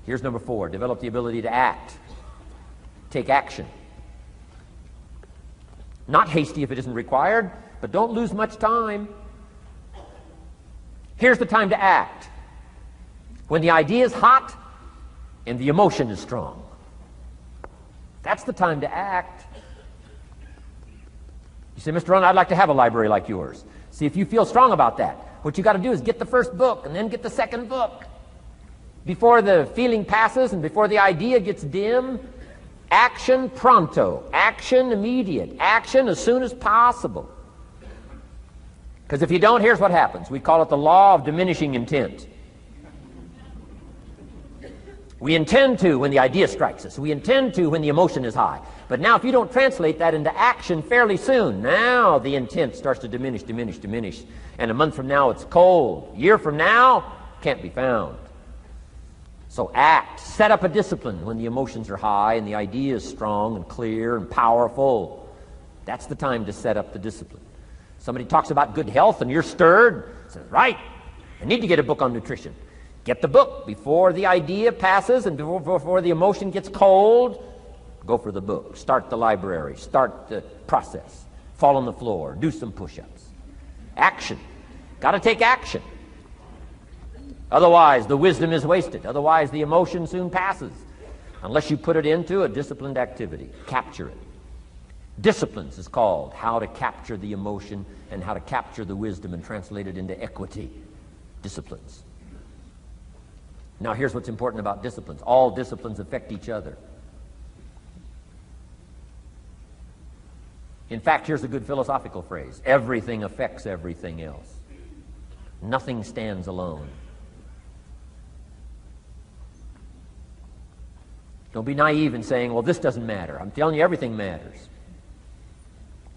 Here's number 4. Develop the ability to act. Take action. Not hasty if it isn't required, but don't lose much time. Here's the time to act. When the idea is hot and the emotion is strong. That's the time to act. You say, Mr. Rohn, I'd like to have a library like yours. See, if you feel strong about that, what you got to do is get the first book and then get the second book. Before the feeling passes and before the idea gets dim, action pronto, action immediate, action as soon as possible. Because if you don't, here's what happens. We call it the law of diminishing intent. We intend to when the idea strikes us. We intend to when the emotion is high. But now if you don't translate that into action fairly soon, now the intent starts to diminish. And a month from now it's cold. A year from now, can't be found. So act. Set up a discipline when the emotions are high and the idea is strong and clear and powerful. That's the time to set up the discipline. Somebody talks about good health and you're stirred. Says, right, I need to get a book on nutrition. Get the book before the idea passes and before the emotion gets cold. Go for the book. Start the library. Start the process. Fall on the floor. Do some push-ups. Action. Got to take action. Otherwise, the wisdom is wasted. Otherwise, the emotion soon passes. Unless you put it into a disciplined activity. Capture it. Disciplines is called how to capture the emotion and how to capture the wisdom and translate it into equity. Disciplines. Now, here's what's important about disciplines. All disciplines affect each other. In fact, here's a good philosophical phrase. Everything affects everything else. Nothing stands alone. Don't be naive in saying, well, this doesn't matter. I'm telling you, everything matters.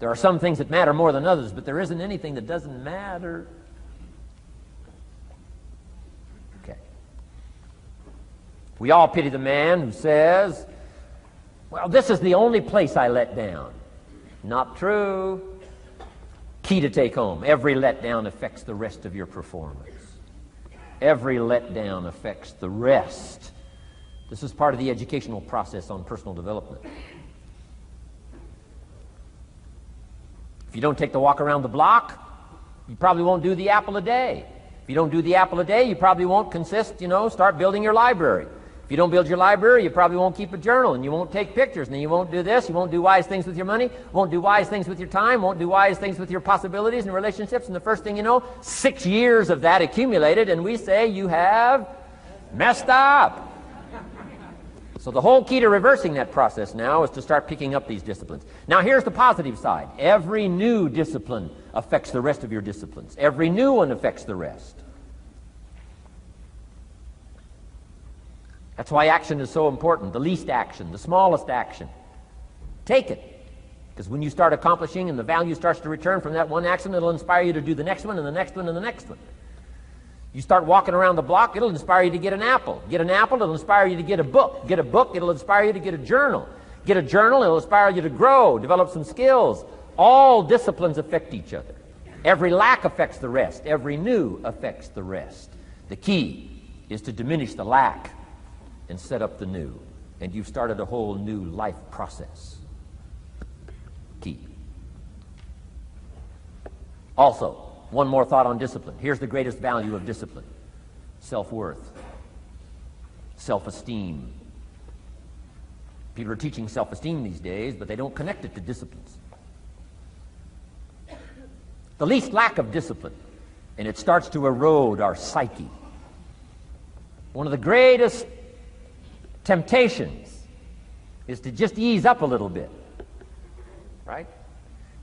There are some things that matter more than others, but there isn't anything that doesn't matter. Okay. We all pity the man who says, well, this is the only place I let down. Not true. Key to take home. Every letdown affects the rest of your performance. Every letdown affects the rest. This is part of the educational process on personal development. If you don't take the walk around the block, you probably won't do the apple a day. If you don't do the apple a day, you probably won't start building your library. If you don't build your library, you probably won't keep a journal, and you won't take pictures, and then you won't do this, you won't do wise things with your money, won't do wise things with your time, won't do wise things with your possibilities and relationships, and the first thing you know, 6 years of that accumulated, and we say you have messed up. So the whole key to reversing that process now is to start picking up these disciplines. Now here's the positive side. Every new discipline affects the rest of your disciplines. Every new one affects the rest. That's why action is so important. The least action, the smallest action. Take it. Because when you start accomplishing and the value starts to return from that one action, it'll inspire you to do the next one and the next one and the next one. You start walking around the block, it'll inspire you to get an apple. Get an apple, it'll inspire you to get a book. Get a book, it'll inspire you to get a journal. Get a journal, it'll inspire you to grow, develop some skills. All disciplines affect each other. Every lack affects the rest. Every new affects the rest. The key is to diminish the lack and set up the new. And you've started a whole new life process. Key. Also, one more thought on discipline. Here's the greatest value of discipline. Self-worth. Self-esteem. People are teaching self-esteem these days, but they don't connect it to disciplines. The least lack of discipline, and it starts to erode our psyche. One of the greatest temptations is to just ease up a little bit, right?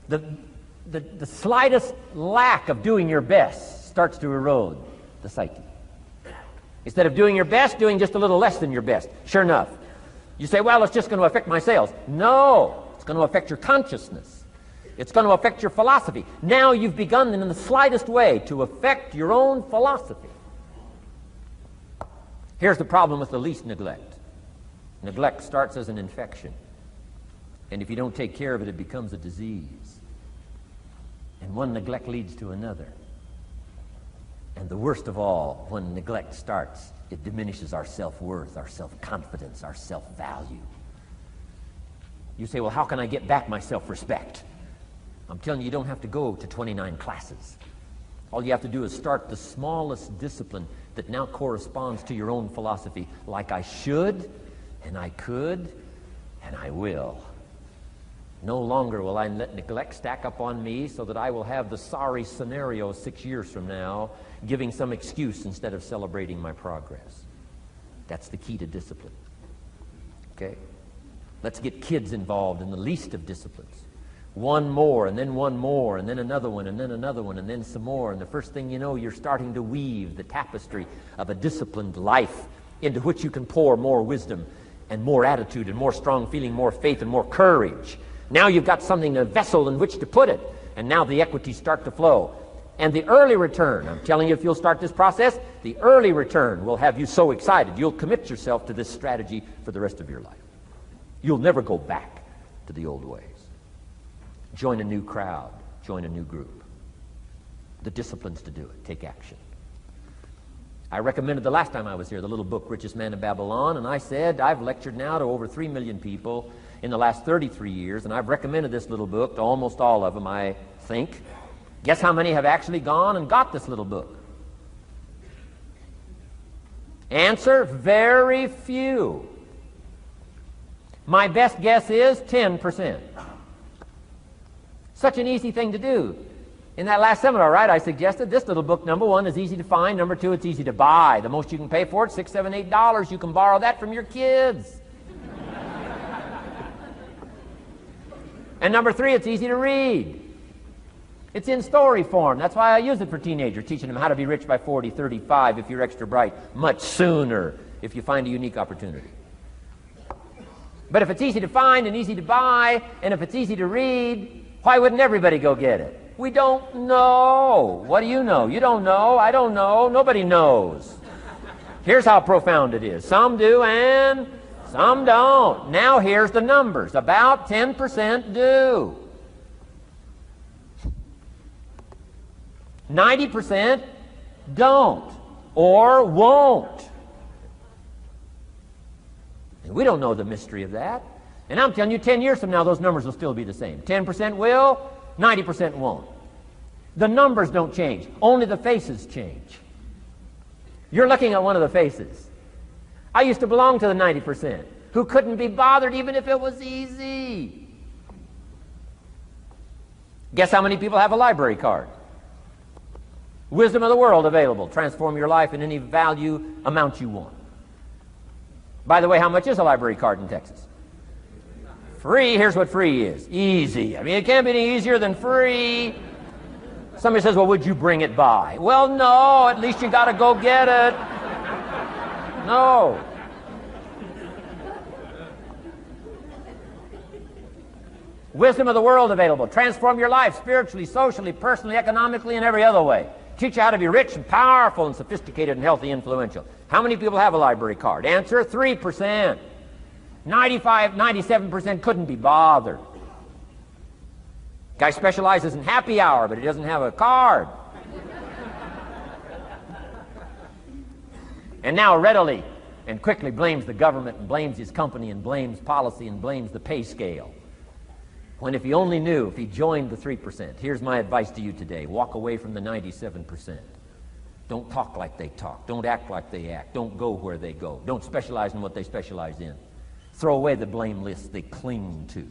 The slightest lack of doing your best starts to erode the psyche. Instead of doing your best, doing just a little less than your best. Sure enough. You say, well, it's just going to affect my sales. No, it's going to affect your consciousness. It's going to affect your philosophy. Now you've begun in the slightest way to affect your own philosophy. Here's the problem with the least neglect. Neglect starts as an infection. And if you don't take care of it, it becomes a disease. And one neglect leads to another. And the worst of all, when neglect starts, it diminishes our self-worth, our self-confidence, our self-value. You say, well, how can I get back my self-respect? I'm telling you, you don't have to go to 29 classes. All you have to do is start the smallest discipline that now corresponds to your own philosophy, like I should, and I could, and I will. No longer will I let neglect stack up on me so that I will have the sorry scenario 6 years from now, giving some excuse instead of celebrating my progress. That's the key to discipline. Okay? Let's get kids involved in the least of disciplines. One more, and then one more, and then another one, and then another one, and then some more. And the first thing you know, you're starting to weave the tapestry of a disciplined life into which you can pour more wisdom and more attitude and more strong feeling, more faith and more courage. Now you've got something, a vessel in which to put it. And now the equities start to flow. And the early return, I'm telling you, if you'll start this process, the early return will have you so excited. You'll commit yourself to this strategy for the rest of your life. You'll never go back to the old ways. Join a new crowd. Join a new group. The disciplines to do it. Take action. I recommended the last time I was here the little book, Richest Man in Babylon, and I said I've lectured now to over 3 million people in the last 33 years, and I've recommended this little book to almost all of them, I think. Guess how many have actually gone and got this little book? Answer, very few. My best guess is 10%. Such an easy thing to do. In that last seminar, right, I suggested this little book, number one, is easy to find. Number two, it's easy to buy. The most you can pay for it, $6, $7, $8. You can borrow that from your kids. And number three, it's easy to read. It's in story form. That's why I use it for teenagers, teaching them how to be rich by 40, 35 if you're extra bright, much sooner if you find a unique opportunity. But if it's easy to find and easy to buy, and if it's easy to read, why wouldn't everybody go get it? We don't know. What do you know? You don't know. I don't know. Nobody knows. Here's how profound it is. Some do and some don't. Now here's the numbers. About 10% do. 90% don't or won't. And we don't know the mystery of that. And I'm telling you, 10 years from now, those numbers will still be the same. 10% will, 90% won't. The numbers don't change. Only the faces change. You're looking at one of the faces. I used to belong to the 90% who couldn't be bothered even if it was easy. Guess how many people have a library card? Wisdom of the world available. Transform your life in any value amount you want. By the way, how much is a library card in Texas? Free. Here's what free is. Easy. I mean, it can't be any easier than free. Somebody says, well, would you bring it by? Well, no. At least you got to go get it. No. Wisdom of the world available. Transform your life spiritually, socially, personally, economically, and every other way. Teach you how to be rich and powerful and sophisticated and healthy, influential. How many people have a library card? Answer, 3%. 95, 97% couldn't be bothered. Guy specializes in happy hour, but he doesn't have a card. And now readily and quickly blames the government and blames his company and blames policy and blames the pay scale. When if he only knew, if he joined the 3%, here's my advice to you today. Walk away from the 97%. Don't talk like they talk. Don't act like they act. Don't go where they go. Don't specialize in what they specialize in. Throw away the blame list they cling to.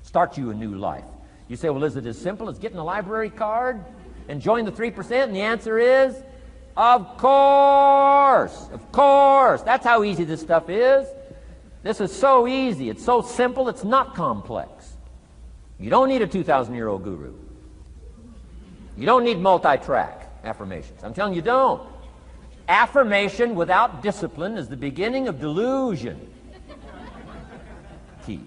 Start you a new life. You say, well, is it as simple as getting a library card and join the 3%? And the answer is, of course. Of course. That's how easy this stuff is. This is so easy. It's so simple. It's not complex. You don't need a 2,000-year-old guru. You don't need multi-track affirmations. I'm telling you, don't. Affirmation without discipline is the beginning of delusion. Key.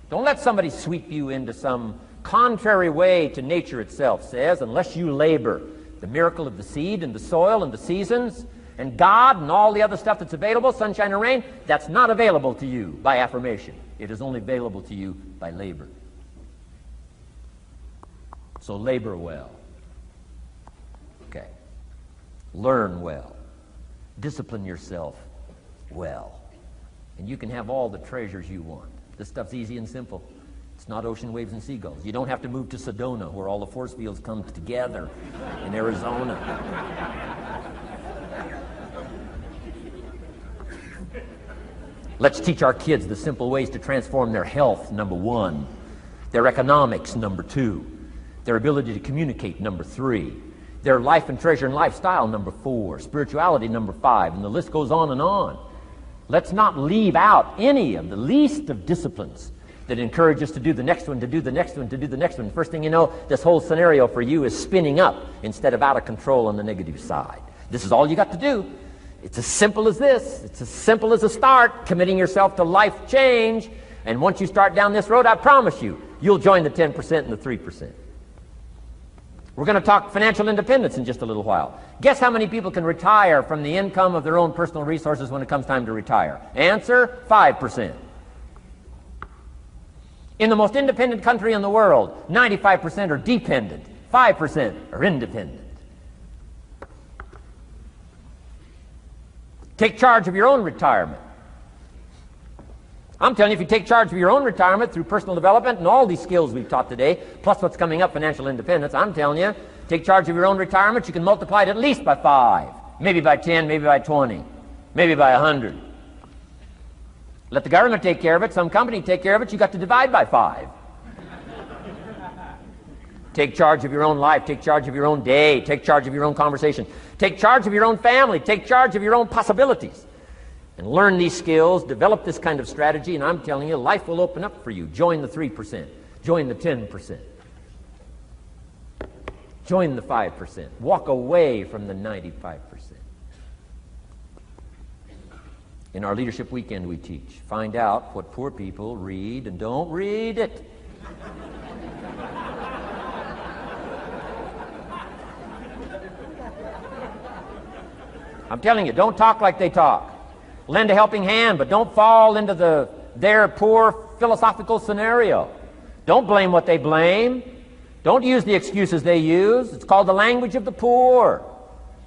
Don't let somebody sweep you into some contrary way to nature itself says, unless you labor. The miracle of the seed and the soil and the seasons and God and all the other stuff that's available, sunshine and rain, that's not available to you by affirmation. It is only available to you by labor. So labor well. Okay. Learn well. Discipline yourself well. And you can have all the treasures you want. This stuff's easy and simple. It's not ocean waves and seagulls. You don't have to move to Sedona, where all the force fields come together in Arizona. Let's teach our kids the simple ways to transform their health, number 1. Their economics, number 2. Their ability to communicate, number 3. Their life and treasure and lifestyle, number 4. Spirituality, number 5. And the list goes on and on. Let's not leave out any of the least of disciplines that encourage us to do the next one, to do the next one, to do the next one. First thing you know, this whole scenario for you is spinning up instead of out of control on the negative side. This is all you got to do. It's as simple as this. It's as simple as a start, committing yourself to life change. And once you start down this road, I promise you, you'll join the 10% and the 3%. We're going to talk financial independence in just a little while. Guess how many people can retire from the income of their own personal resources when it comes time to retire? Answer, 5%. In the most independent country in the world, 95% are dependent, 5% are independent. Take charge of your own retirement. I'm telling you, if you take charge of your own retirement through personal development and all these skills we've taught today, plus what's coming up, financial independence, I'm telling you, take charge of your own retirement, you can multiply it at least by 5, maybe by 10, maybe by 20, maybe by 100. Let the government take care of it, some company take care of it, you got to divide by 5. Take charge of your own life, take charge of your own day, take charge of your own conversation, take charge of your own family, take charge of your own possibilities. And learn these skills, develop this kind of strategy, and I'm telling you, life will open up for you. Join the 3%. Join the 10%. Join the 5%. Walk away from the 95%. In our Leadership Weekend we teach, find out what poor people read and don't read it. I'm telling you, don't talk like they talk. Lend a helping hand, but don't fall into their poor philosophical scenario. Don't blame what they blame. Don't use the excuses they use. It's called the language of the poor.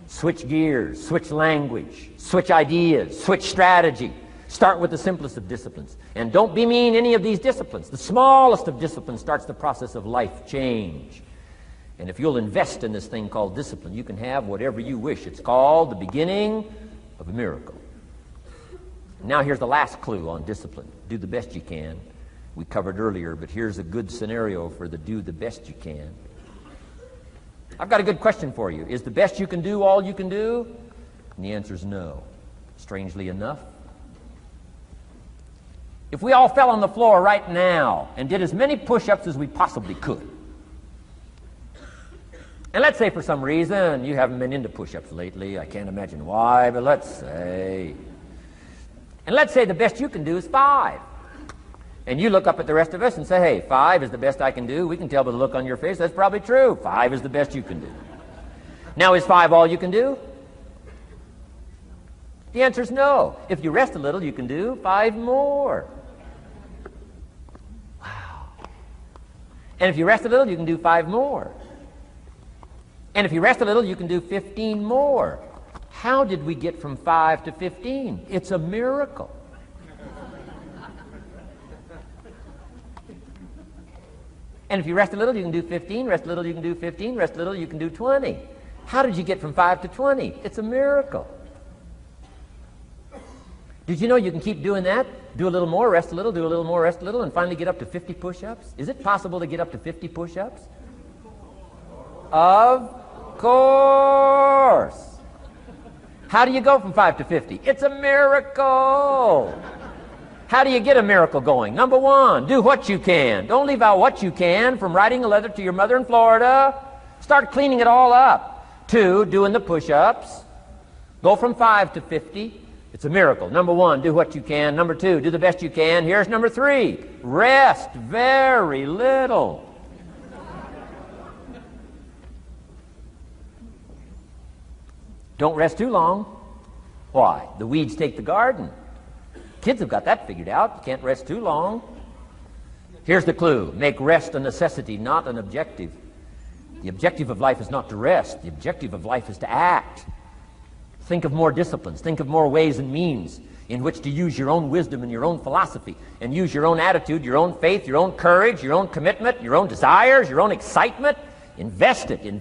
Switch gears, switch language, switch ideas, switch strategy. Start with the simplest of disciplines. And don't bemean any of these disciplines. The smallest of disciplines starts the process of life change. And if you'll invest in this thing called discipline, you can have whatever you wish. It's called the beginning of a miracle. Now here's the last clue on discipline. Do the best you can. We covered earlier, but here's a good scenario for the do the best you can. I've got a good question for you. Is the best you can do all you can do? And the answer is no. Strangely enough. If we all fell on the floor right now and did as many push-ups as we possibly could, and let's say for some reason you haven't been into push-ups lately, I can't imagine why, but let's say the best you can do is 5. And you look up at the rest of us and say, hey, 5 is the best I can do. We can tell by the look on your face that's probably true. 5 is the best you can do. Now, is 5 all you can do? The answer is no. If you rest a little, you can do 5 more. Wow. And if you rest a little, you can do 5 more. And if you rest a little, you can do 15 more. How did we get from 5 to 15? It's a miracle. And if you rest a little, you can do 15. Rest a little, you can do 15. Rest a little, you can do 20. How did you get from 5 to 20? It's a miracle. Did you know you can keep doing that? Do a little more, rest a little, do a little more, rest a little, and finally get up to 50 push-ups? Is it possible to get up to 50 push-ups? Of course. How do you go from 5 to 50? It's a miracle. How do you get a miracle going? Number 1, do what you can. Don't leave out what you can, from writing a letter to your mother in Florida. Start cleaning it all up. 2, doing the push-ups. Go from 5 to 50. It's a miracle. Number 1, do what you can. Number 2, do the best you can. Here's number 3, rest very little. Don't rest too long. Why? The weeds take the garden. Kids have got that figured out. You can't rest too long. Here's the clue. Make rest a necessity, not an objective. The objective of life is not to rest. The objective of life is to act. Think of more disciplines. Think of more ways and means in which to use your own wisdom and your own philosophy, and use your own attitude, your own faith, your own courage, your own commitment, your own desires, your own excitement. Invest it in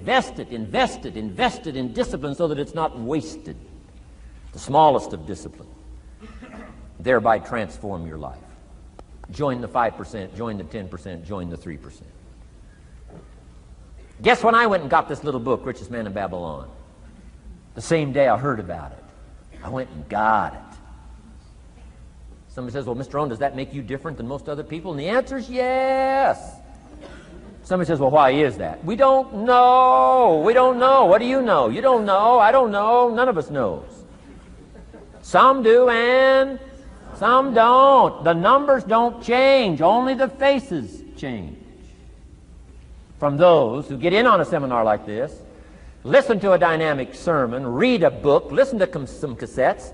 discipline so that it's not wasted. The smallest of discipline. Thereby transform your life. Join the 5%, join the 10%, join the 3%. Guess when I went and got this little book, Richest Man in Babylon? The same day I heard about it. I went and got it. Somebody says, well, Mr. Rohn, does that make you different than most other people? And the answer is yes. Somebody says, well, why is that? We don't know. We don't know. What do you know? You don't know. I don't know. None of us knows. Some do and some don't. The numbers don't change. Only the faces change. From those who get in on a seminar like this, listen to a dynamic sermon, read a book, listen to some cassettes,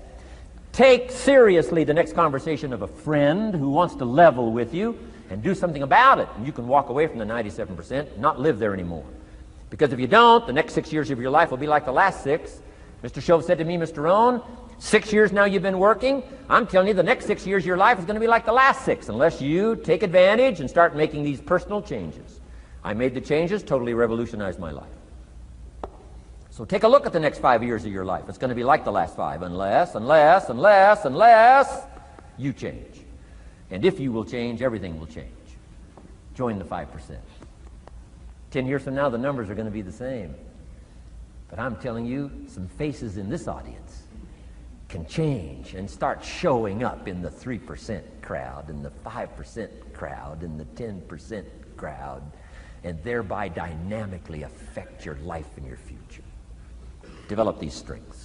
take seriously the next conversation of a friend who wants to level with you, and do something about it. And you can walk away from the 97% and not live there anymore. Because if you don't, the next 6 years of your life will be like the last 6. Mr. Shove said to me, Mr. Rohn, 6 years now you've been working. I'm telling you, the next 6 years of your life is going to be like the last 6 unless you take advantage and start making these personal changes. I made the changes, totally revolutionized my life. So take a look at the next 5 years of your life. It's going to be like the last 5 unless you change. And if you will change, everything will change. Join the 5%. 10 years from now, the numbers are going to be the same. But I'm telling you, some faces in this audience can change and start showing up in the 3% crowd, in the 5% crowd, in the 10% crowd, and thereby dynamically affect your life and your future. Develop these strengths.